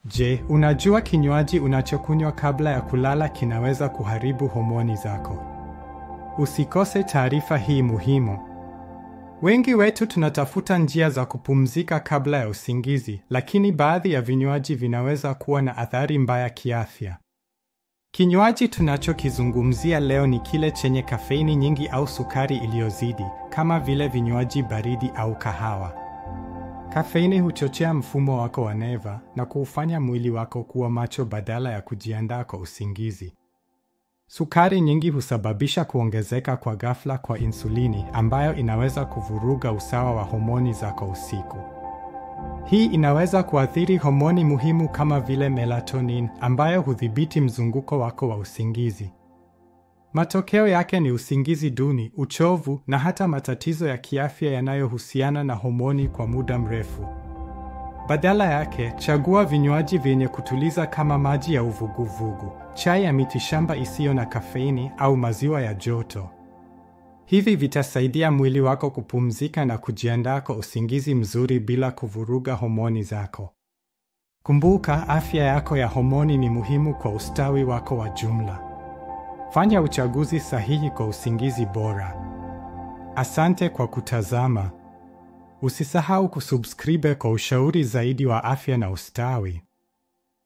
Je, unajua kinywaji unachokunywa kabla ya kulala kinaweza kuharibu homoni zako? Usikose taarifa hii muhimu. Wengi wetu tunatafuta njia za kupumzika kabla ya usingizi, lakini baadhi ya vinywaji vinaweza kuwa na athari mbaya kiafya. Kinywaji tunachokizungumzia leo ni kile chenye kafeini nyingi au sukari iliyozidi, kama vile vinywaji baridi au kahawa. Kafeini huchochea mfumo wako wa neva na kuufanya mwili wako kuwa macho badala ya kujiandaa kwa usingizi. Sukari nyingi husababisha kuongezeka kwa ghafla kwa insulini ambayo inaweza kuvuruga usawa wa homoni zako usiku. Hii inaweza kuathiri homoni muhimu kama vile melatonin ambayo hudhibiti mzunguko wako wa usingizi. Matokeo yake ni usingizi duni, uchovu na hata matatizo ya kiafya yanayohusiana na homoni kwa muda mrefu. Badala yake, chagua vinywaji vyenye kutuliza kama maji ya uvuguvugu, chai ya mitishamba isiyo na kafeini au maziwa ya joto. Hivi vitasaidia mwili wako kupumzika na kujiandaa kwa usingizi mzuri bila kuvuruga homoni zako. Kumbuka, afya yako ya homoni ni muhimu kwa ustawi wako wa jumla. Fanya uchaguzi sahihi kwa usingizi bora. Asante kwa kutazama. Usisahau kusubscribe kwa ushauri zaidi wa afya na ustawi.